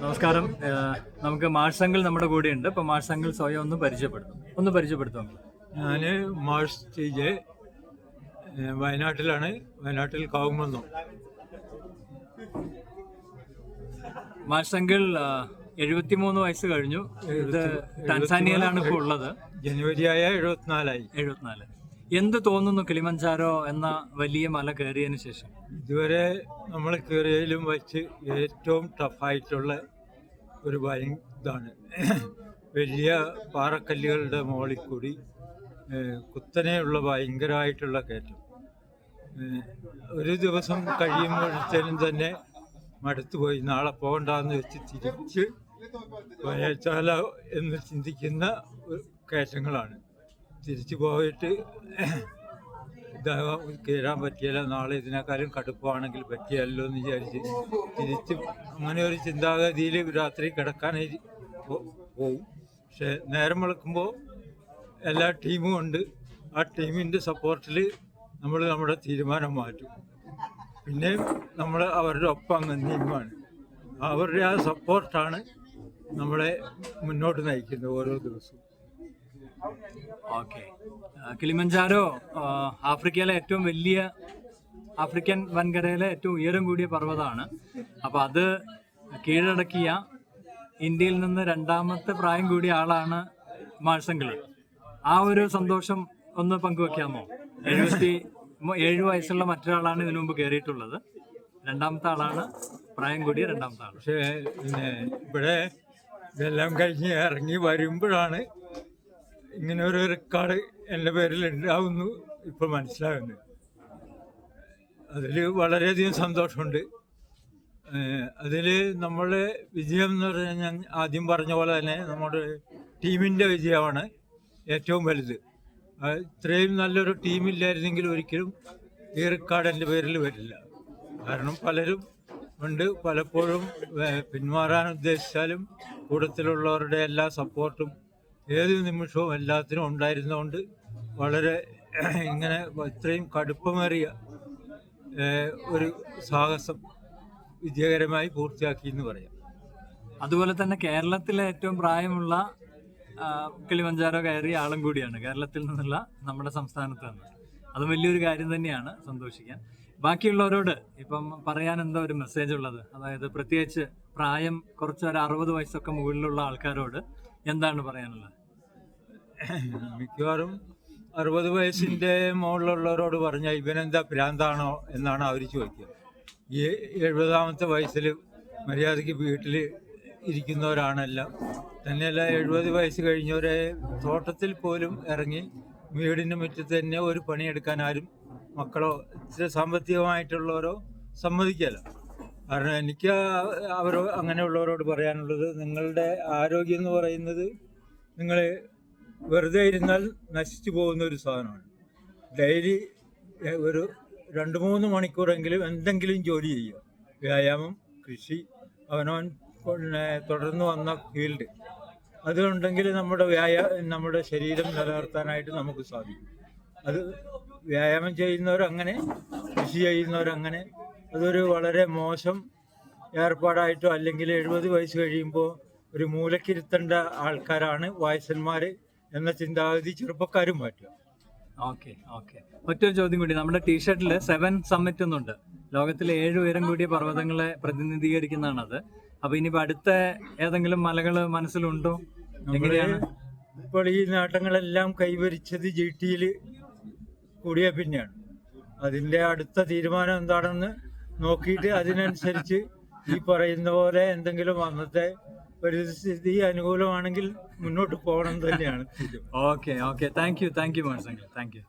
നമസ്കാരം. നമുക്ക് മാർഷങ്കിൽ നമ്മുടെ കൂടെയുണ്ട്. ഇപ്പൊ മാർഷങ്കിൽ സ്വയം ഒന്ന് പരിചയപ്പെടുത്തും. ഞാൻ മാർഷ് TJ, വയനാട്ടിലാണ്. വയനാട്ടിൽ കാവുമ്പന്നോ. മാർഷങ്കിൽ 73 വയസ്സ് കഴിഞ്ഞു. ഇത് ടാൻസാനിയയിലാണ് ഇപ്പോൾ ഉള്ളത്. ജനുവരിയായ 74. എന്ത് തോന്നുന്നു കിളിമഞ്ചാരോ എന്ന വലിയ മല കയറിയതിനു ശേഷം? ഇതുവരെ നമ്മൾ കയറിയതിലും വെച്ച് ഏറ്റവും ടഫായിട്ടുള്ള ഒരു ഇതാണ്. വലിയ പാറക്കല്ലുകളുടെ മുകളിൽ കൂടി കുത്തനെയുള്ള ഭയങ്കരമായിട്ടുള്ള കയറ്റം. ഒരു ദിവസം കഴിയുമ്പോഴത്തേനും തന്നെ മടുത്തുപോയി. നാളെ പോകണ്ടെന്ന് വെച്ച് തിരിച്ച് വയച്ചാല എന്ന് ചിന്തിക്കുന്ന കയറ്റങ്ങളാണ്. തിരിച്ചു പോയിട്ട് കയറാൻ പറ്റിയല്ല, നാളെ ഇതിനേക്കാളും കടുപ്പമാണെങ്കിൽ പറ്റിയല്ലോ എന്ന് വിചാരിച്ച് തിരിച്ച് അങ്ങനെ ഒരു ചിന്താഗതിയിൽ രാത്രി കിടക്കാനായി പോവും. പക്ഷെ നേരം വെളുക്കുമ്പോൾ എല്ലാ ടീമും ഉണ്ട്. ആ ടീമിൻ്റെ സപ്പോർട്ടിൽ നമ്മൾ നമ്മുടെ തീരുമാനം മാറ്റും. പിന്നെ നമ്മൾ അവരുടെ ഒപ്പം അങ്ങ് നീങ്ങുകയാണ്. അവരുടെ ആ സപ്പോർട്ടാണ് നമ്മളെ മുന്നോട്ട് നയിക്കുന്നത് ഓരോ ദിവസവും. ഓക്കെ. കിളിമഞ്ചാരോ ആഫ്രിക്കയിലെ ഏറ്റവും വലിയ ആഫ്രിക്കൻ വൻകരയിലെ ഏറ്റവും ഉയരം കൂടിയ പർവ്വതമാണ്. അപ്പോൾ അത് കീഴടക്കിയ ഇന്ത്യയിൽ നിന്ന് രണ്ടാമത്തെ പ്രായം കൂടിയ ആളാണ് മാർഷങ്കിൾ. ആ ഒരു സന്തോഷം ഒന്ന് പങ്കുവെക്കാമോ? 77 വയസ്സുള്ള മറ്റൊരാളാണ് ഇതിനു മുമ്പ് കയറിയിട്ടുള്ളത്. രണ്ടാമത്തെ ആളാണ്, പ്രായം കൂടിയ രണ്ടാമത്തെ ആൾ. പക്ഷേ പിന്നെ ഇവിടെ ഇതെല്ലാം കഴിഞ്ഞ് ഇറങ്ങി വരുമ്പോഴാണ് ഇങ്ങനെ ഒരു റെക്കോർഡ് എൻ്റെ പേരിൽ ഉണ്ടാവുന്നു ഇപ്പോൾ മനസ്സിലാകുന്നത്. അതിൽ വളരെയധികം സന്തോഷമുണ്ട്. അതിൽ നമ്മളെ വിജയം എന്ന് പറഞ്ഞാൽ ഞാൻ ആദ്യം പറഞ്ഞ പോലെ തന്നെ നമ്മുടെ ടീമിൻ്റെ വിജയമാണ് ഏറ്റവും വലുത്. ഇത്രയും നല്ലൊരു ടീമില്ലായിരുന്നെങ്കിൽ ഒരിക്കലും ഈ റെക്കോർഡ് എൻ്റെ പേരിൽ വരില്ല. കാരണം പലരും ഉണ്ട്, പലപ്പോഴും പിന്മാറാൻ ഉദ്ദേശിച്ചാലും കൂട്ടത്തിലുള്ളവരുടെ എല്ലാ സപ്പോർട്ടും ഏത് നിമിഷവും എല്ലാത്തിനും ഉണ്ടായിരുന്നതുകൊണ്ട് വളരെ ഇങ്ങനെ ഇത്രയും കടുപ്പമേറിയ ഒരു സാഹസം വിജയകരമായി പൂർത്തിയാക്കി എന്ന് പറയാം. അതുപോലെ തന്നെ കേരളത്തിലെ ഏറ്റവും പ്രായമുള്ള കിളിമഞ്ചാരോ കയറിയ ആളും കൂടിയാണ്, കേരളത്തിൽ നിന്നുള്ള നമ്മുടെ സംസ്ഥാനത്ത് നിന്ന്. അത് വലിയൊരു കാര്യം തന്നെയാണ്, സന്തോഷിക്കാൻ. ബാക്കിയുള്ളവരോട് ഇപ്പം പറയാൻ എന്താ ഒരു മെസ്സേജ് ഉള്ളത്? അതായത് പ്രത്യേകിച്ച് പ്രായം കുറച്ച് ഒരു 60 വയസ്സൊക്കെ മുകളിലുള്ള ആൾക്കാരോട് എന്താണ് പറയാനുള്ളത്? മിക്കവാറും 60 വയസ്സിൻ്റെ മുകളിലുള്ളവരോട് പറഞ്ഞാൽ ഇവനെന്താ ഭ്രാന്താണോ എന്നാണ് അവർ ചോദിക്കുക. ഈ 70ാമത്തെ വയസ്സിൽ മര്യാദയ്ക്ക് വീട്ടിൽ ഇരിക്കുന്നവരാണെല്ലാം. തന്നെയല്ല, 70 വയസ്സ് കഴിഞ്ഞവരെ തോട്ടത്തിൽ പോലും ഇറങ്ങി വീടിൻ്റെ മുറ്റത്ത് തന്നെ ഒരു പണിയെടുക്കാൻ ആരും മക്കളോ ഇച്ചിരി സാമ്പത്തികമായിട്ടുള്ളവരോ സമ്മതിക്കല്ല. കാരണം എനിക്ക് അങ്ങനെയുള്ളവരോട് പറയാനുള്ളത്, നിങ്ങളുടെ ആരോഗ്യം എന്ന് പറയുന്നത് നിങ്ങൾ വെറുതെ ഇരുന്നാൽ നശിച്ചു പോകുന്ന ഒരു സാധനമാണ്. ഡെയിലി ഒരു 2-3 മണിക്കൂറെങ്കിലും എന്തെങ്കിലും ജോലി ചെയ്യുക. വ്യായാമം, കൃഷി, അവനവൻ തുടർന്ന് വന്ന ഫീൽഡ്, അതുണ്ടെങ്കിൽ നമ്മുടെ ശരീരം നിലനിർത്താനായിട്ട് നമുക്ക് സാധിക്കും. അത് വ്യായാമം ചെയ്യുന്നവരങ്ങനെ, കൃഷി ചെയ്യുന്നവരങ്ങനെ. അതൊരു വളരെ മോശം ഏർപ്പാടായിട്ടോ അല്ലെങ്കിൽ 70 വയസ്സ് കഴിയുമ്പോൾ ഒരു മൂലക്കിരുത്തേണ്ട ആൾക്കാരാണ് വയസ്സന്മാർ എന്ന ചിന്താഗതി ചെറുപ്പക്കാരും മാറ്റുക. ഓക്കെ. മറ്റൊരു ചോദ്യം കൂടി. നമ്മുടെ ടീഷർട്ടിൽ 7 സമ്മിറ്റ് എന്നുണ്ട്. ലോകത്തിലെ 7 ഉയരം കൂടിയ പർവ്വതങ്ങളെ പ്രതിനിധീകരിക്കുന്നതാണത്. അപ്പൊ ഇനിയിപ്പോ അടുത്ത ഏതെങ്കിലും മലകൾ മനസ്സിലുണ്ടോ? എങ്ങനെയാണ് ഇപ്പോൾ ഈ നേട്ടങ്ങളെല്ലാം കൈവരിച്ചത് GT-യിൽ കൂടിയ പിന്നെയാണ്. അതിൻ്റെ അടുത്ത തീരുമാനം എന്താണെന്ന് നോക്കിയിട്ട് അതിനനുസരിച്ച് ഈ പറയുന്ന പോലെ എന്തെങ്കിലും അന്നത്തെ പരിസ്ഥിതി അനുകൂലമാണെങ്കിൽ മുന്നോട്ട് പോകണം തന്നെയാണ്. ഓക്കെ. താങ്ക് യു മാർഷങ്കിൽ. Thank U.